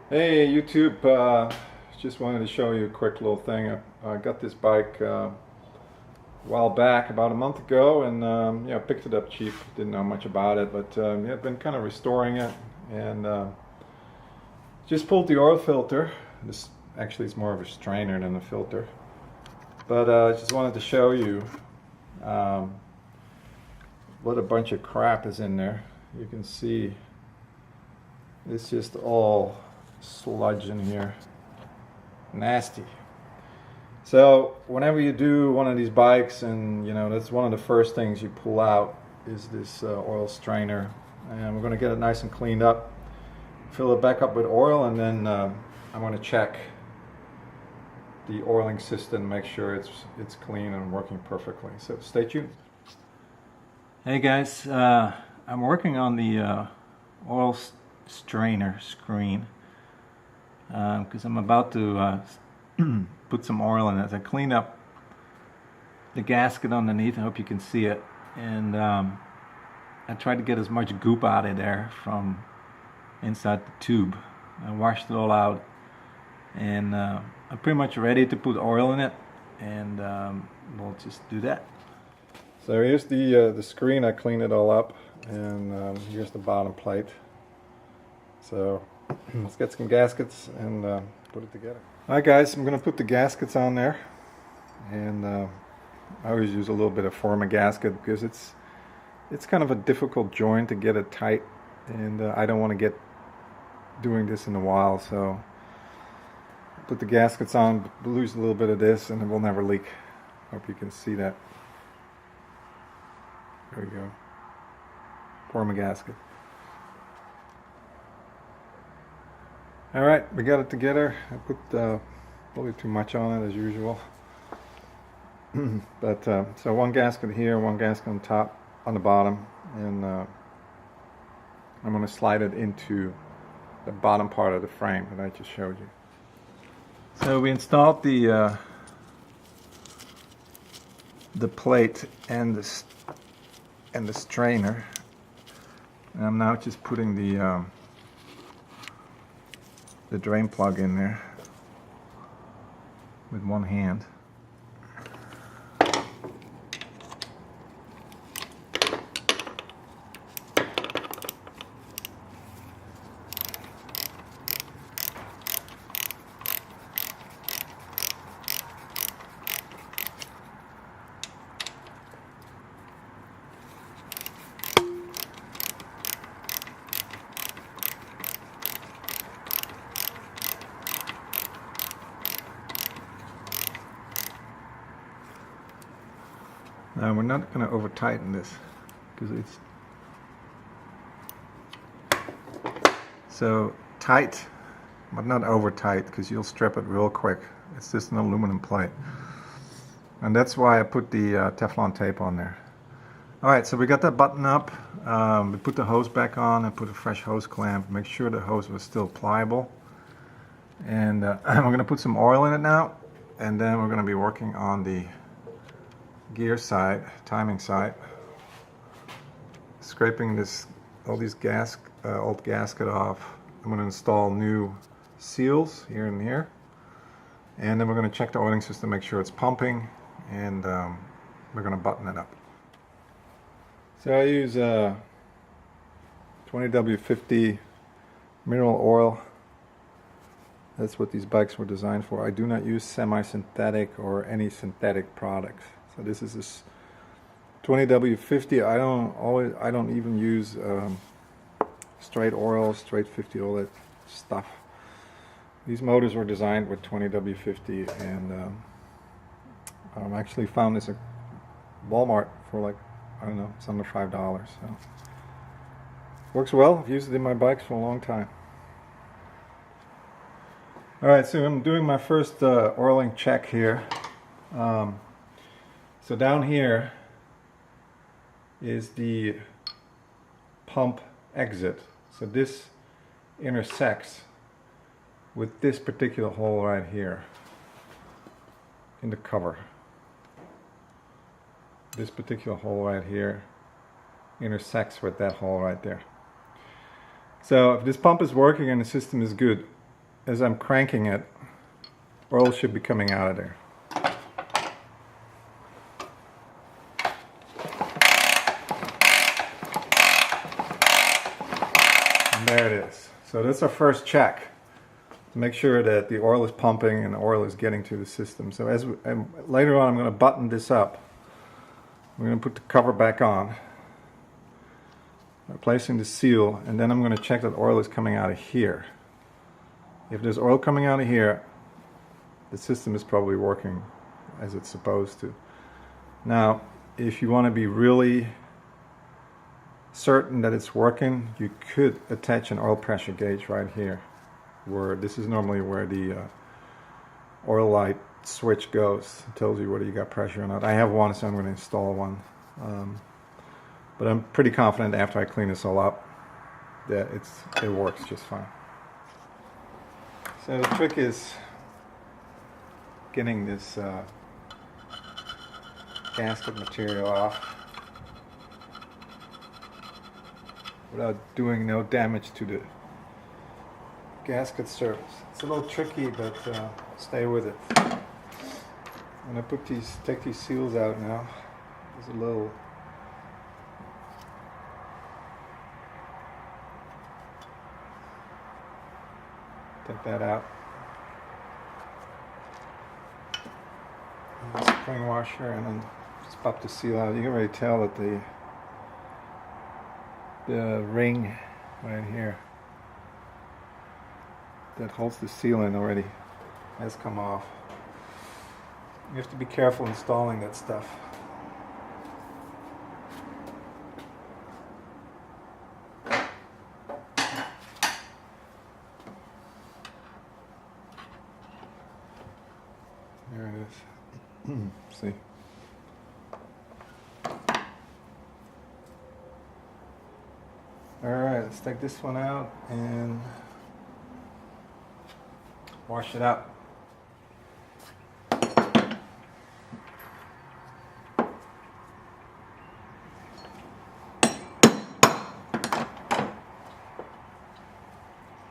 Hey YouTube, just wanted to show you a quick little thing. I got this bike a while back, about a month ago, and yeah, picked it up cheap. Didn't know much about it, but yeah, I've been kind of restoring it, and just pulled the oil filter. This actually is more of a strainer than a filter, but just wanted to show you um, what a bunch of crap is in there. You can see it's just all sludge in here. Nasty. So whenever you do one of these bikes, and you know, that's one of the first things you pull out is this oil strainer, and we're going to get it nice and cleaned up, fill it back up with oil, and then I'm going to check the oiling system, make sure it's clean and working perfectly. So stay tuned. Hey guys, I'm working on the oil strainer screen because I'm about to put some oil in it. I cleaned up the gasket underneath. I hope you can see it, and I tried to get as much goop out of there from inside the tube. I washed it all out, and I'm pretty much ready to put oil in it, and we'll just do that. So here's the screen. I cleaned it all up, and here's the bottom plate. So let's get some gaskets and put it together. Alright guys, I'm going to put the gaskets on there, and I always use a little bit of forma gasket because it's kind of a difficult joint to get it tight, and I don't want to get doing this in a while, so put the gaskets on, lose a little bit of this, and it will never leak. Hope you can see that. There we go. Forma gasket. Alright, we got it together. I put probably too much on it as usual. But so one gasket here, one gasket on top, on the bottom, and I'm going to slide it into the bottom part of the frame that I just showed you. So we installed the plate and the strainer, and I'm now just putting the drain plug in there with one hand. Now we're not going to over tighten this because it's so tight, but not over tight because you'll strip it real quick. It's just an aluminum plate, and that's why I put the Teflon tape on there. Alright, so we got that button up. We put the hose back on and put a fresh hose clamp. Make sure the hose was still pliable, and we're going to put some oil in it now, and then we're going to be working on the gear side, timing side, scraping all these old gasket off. I'm going to install new seals here and here, and then we're going to check the oiling system, make sure it's pumping, and we're going to button it up. So I use 20W50 mineral oil. That's what these bikes were designed for. I do not use semi-synthetic or any synthetic products. So this is this 20W50. I don't even use straight oil, straight 50, all that stuff. These motors were designed with 20W50, and I actually found this at Walmart for like, I don't know, it's under $5. So works well. I've used it in my bikes for a long time. Alright, so I'm doing my first oiling check here. So down here is the pump exit. So this intersects with this particular hole right here in the cover. This particular hole right here intersects with that hole right there. So if this pump is working and the system is good, as I'm cranking it, oil should be coming out of there. And there it is. So that's our first check to make sure that the oil is pumping and the oil is getting to the system. So later on I'm going to button this up. We're going to put the cover back on, replacing the seal, and then I'm going to check that oil is coming out of here. If there's oil coming out of here, the system is probably working as it's supposed to. Now, if you want to be really certain that it's working, you could attach an oil pressure gauge right here, where this is normally where the oil light switch goes. It tells you whether you got pressure or not. I have one, so I'm going to install one. But I'm pretty confident after I clean this all up that it works just fine. So the trick is getting this gasket material off without doing no damage to the gasket surface. It's a little tricky, but stay with it. I'm going to take these seals out now. There's a little take that out. And the spring washer, and then just pop the seal out. You can already tell that the ring right here that holds the seal in already has come off. You have to be careful installing that stuff. There it is. See? Alright, let's take this one out and wash it out.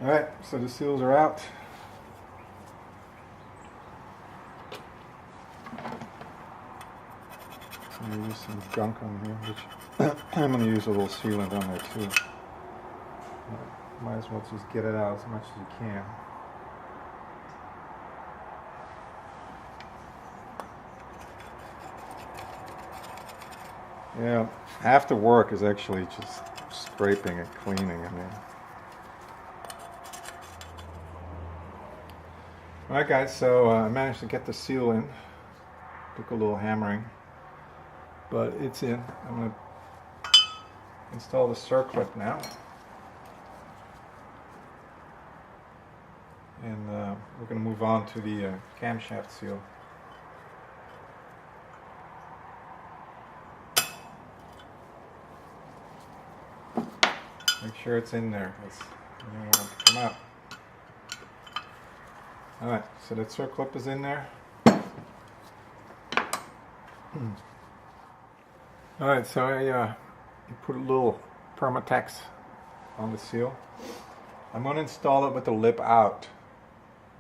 Alright, so the seals are out. I'm going to use some gunk on here, which I'm going to use a little sealant on there too. Might as well just get it out as much as you can. Yeah, after work is actually just scraping and cleaning. I mean. Alright guys, so I managed to get the seal in. Took a little hammering, but it's in. I'm going to install the circlip now. And we're going to move on to the camshaft seal. Make sure it's in there, because you don't want it to come out. Alright, so that circlip is in there. Alright, so I put a little Permatex on the seal. I'm going to install it with the lip out,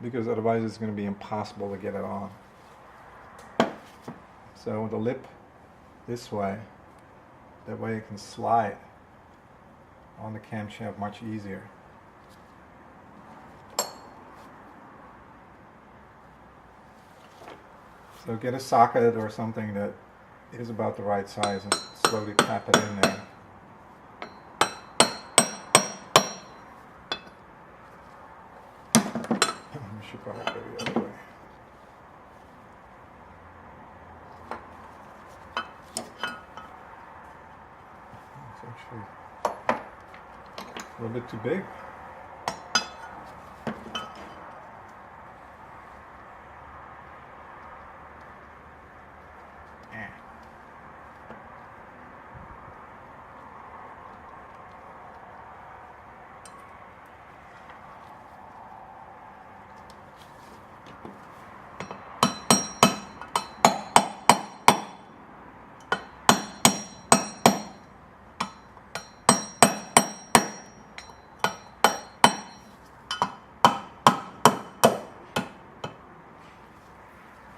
because otherwise it's going to be impossible to get it on. So with the lip this way, that way it can slide on the camshaft much easier. So get a socket or something that is about the right size and slowly tap it in there. We should probably go the other way. It's actually a little bit too big.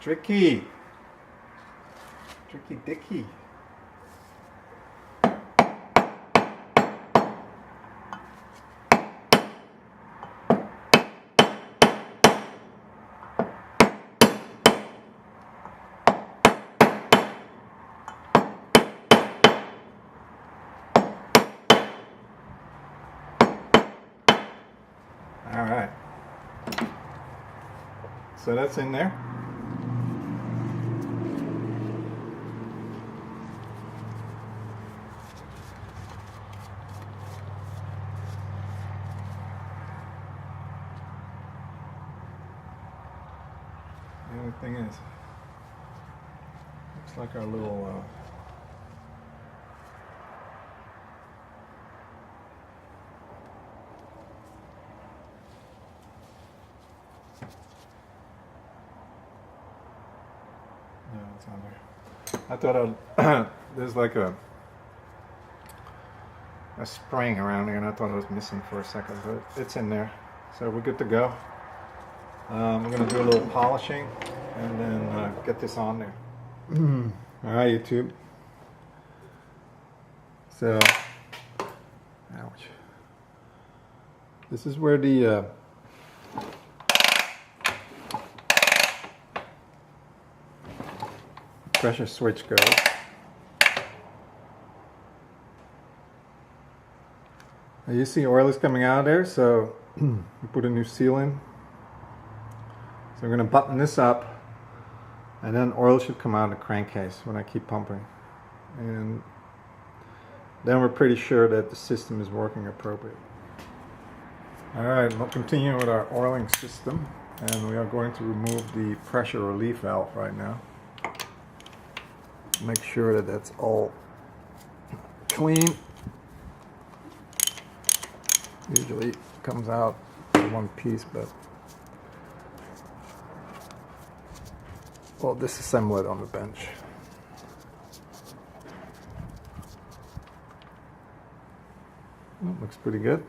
Tricky. Tricky Dicky. All right. So that's in there. The only thing is, looks like our little no, it's on there. I thought there's like a spring around here, and I thought it was missing for a second, but it's in there, so we're good to go. We're going to do a little polishing and then get this on there. Alright, YouTube. So, ouch. This is where the pressure switch goes. Now you see oil is coming out of there, so we put a new seal in. So I'm going to button this up, and then oil should come out of the crankcase when I keep pumping. And then we're pretty sure that the system is working appropriately. Alright, we'll continue with our oiling system, and we are going to remove the pressure relief valve right now. Make sure that that's all clean. Usually it comes out in one piece, but we'll disassemble it on the bench. Looks pretty good.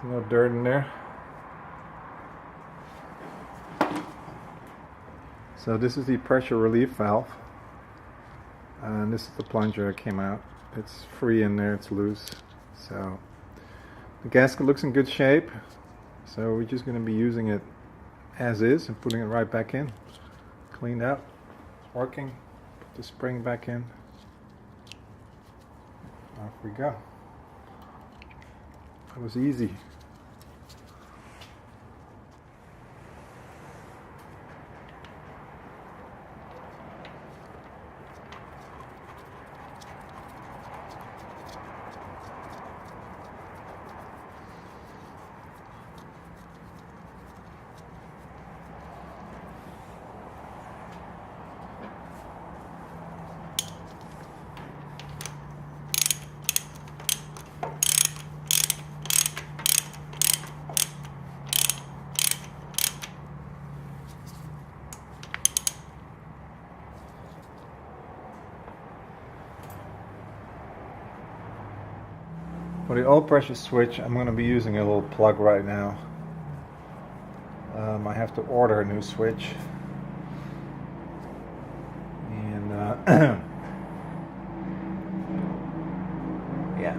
No dirt in there. So this is the pressure relief valve, and this is the plunger that came out. It's free in there, it's loose. So the gasket looks in good shape, so we're just going to be using it as is and putting it right back in. Cleaned up, working. Put the spring back in. Off we go. That was easy. For the oil pressure switch, I'm going to be using a little plug right now. I have to order a new switch. And yeah.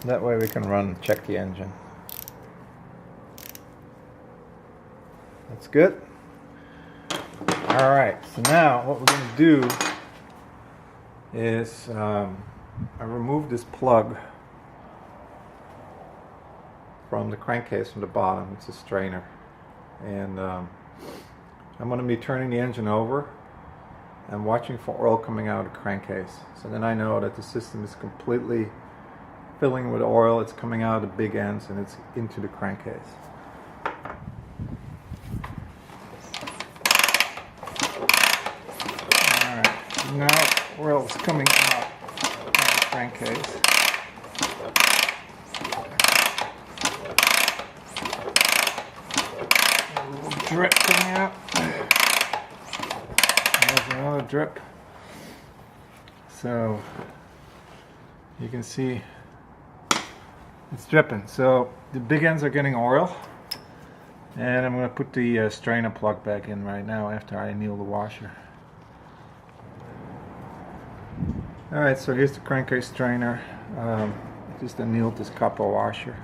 That way we can check the engine. That's good. Alright, so now what we're going to do is I remove this plug from the crankcase from the bottom. It's a strainer. And I'm going to be turning the engine over and watching for oil coming out of the crankcase. So then I know that the system is completely filling with oil. It's coming out of the big ends and it's into the crankcase. Now oil is coming out of the crankcase. A little drip coming out. There's another drip. So you can see it's dripping. So the big ends are getting oil. And I'm going to put the strainer plug back in right now after I anneal the washer. Alright, so here's the crankcase strainer. Just annealed this copper washer.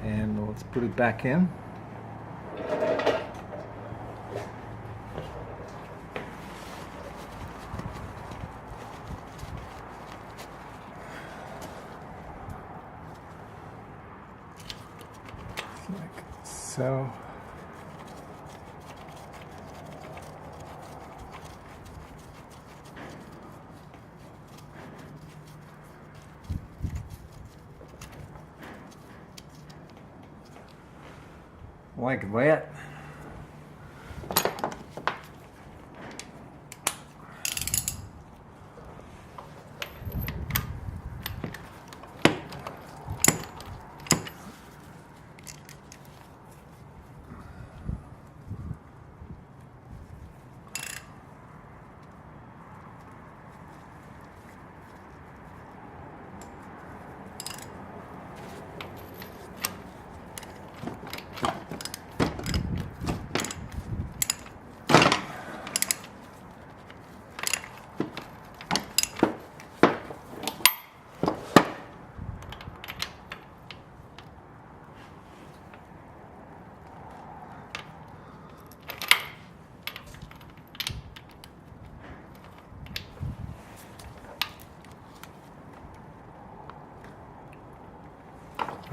And let's put it back in. Like so. Like that.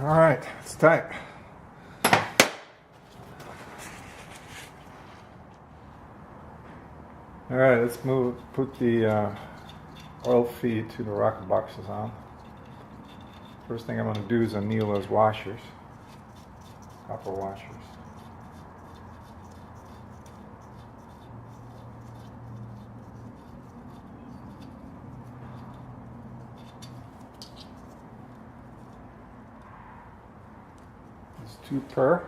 All right, it's tight. All right, let's put the oil feed to the rocker boxes on. First thing I'm going to do is anneal those washers, copper washers. There's 2 per.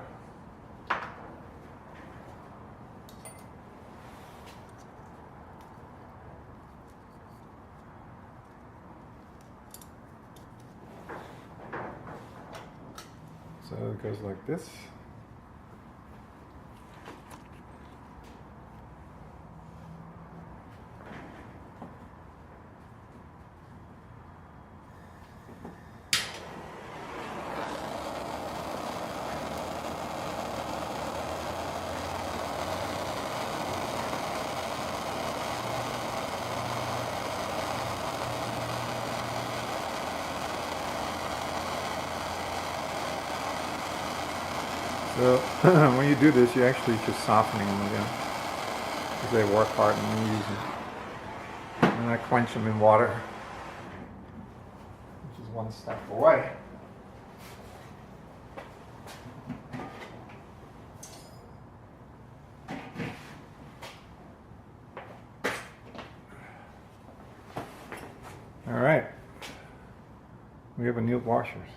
So it goes like this. So when you do this, you're actually just softening them again, because they work hard and you use them. And I quench them in water, which is one step away. All right, we have annealed washers.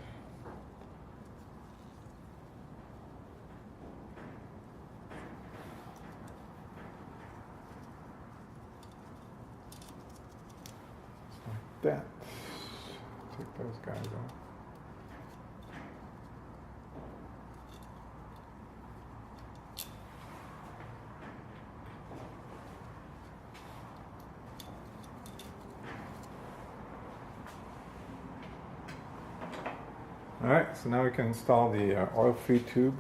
That. Take those guys off. All right, so now we can install the oil feed tube.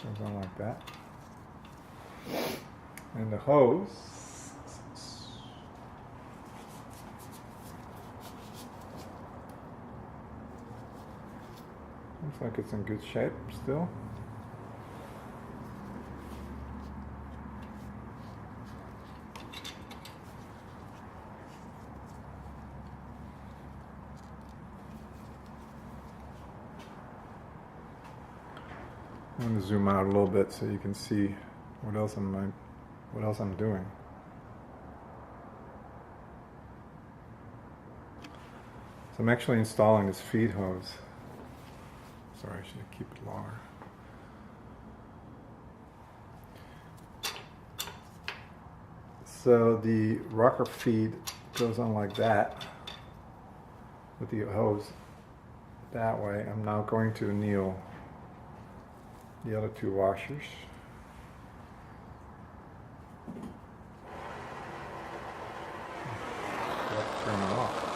Goes on like that. And the hose. Looks like it's in good shape still. I'm going to zoom out a little bit so you can see what else I'm doing. So I'm actually installing this feed hose. Sorry, I should keep it longer. So the rocker feed goes on like that with the hose that way. I'm now going to anneal the other two washers. Let's turn it off.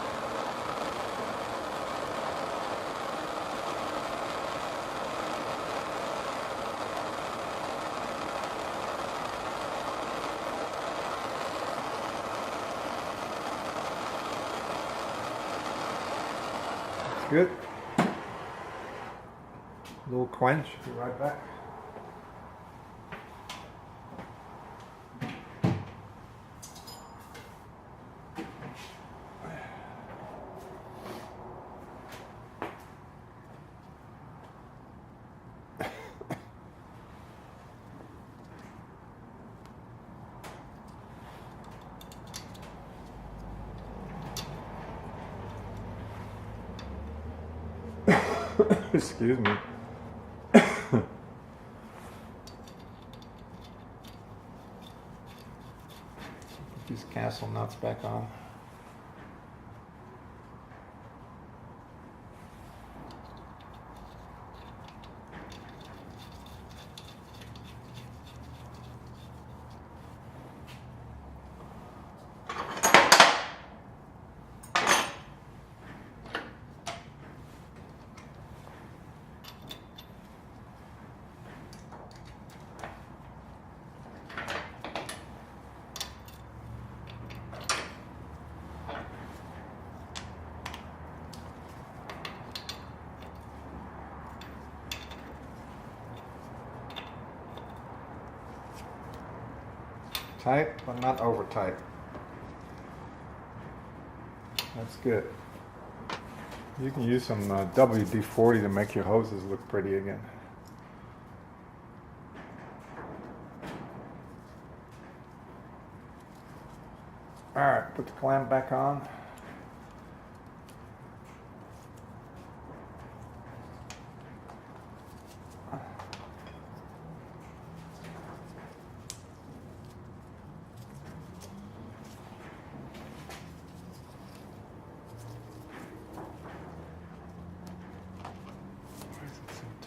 Good. A little quench. Be right back. Excuse me. Put these castle nuts back on. Tight, but not over tight. That's good. You can use some WD-40 to make your hoses look pretty again. Alright, put the clamp back on.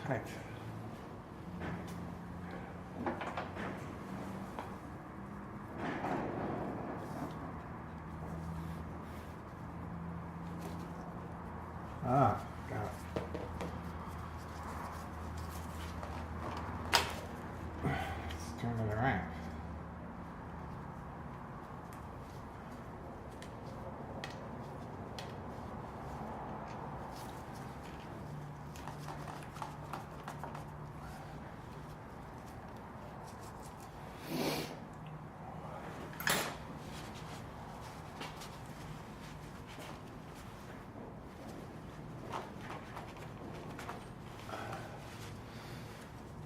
Tight. Ah, got it. Let's turn it around.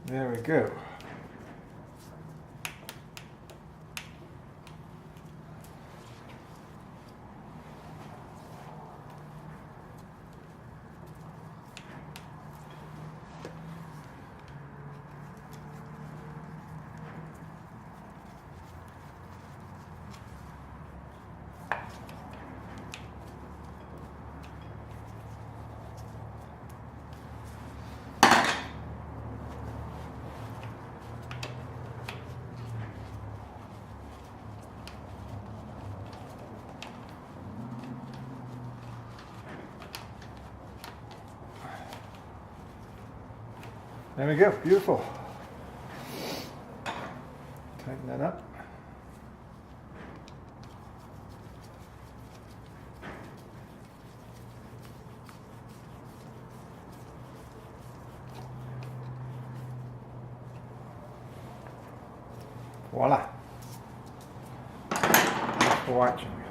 There we go. There we go, beautiful. Tighten that up. Voila. Thanks for watching.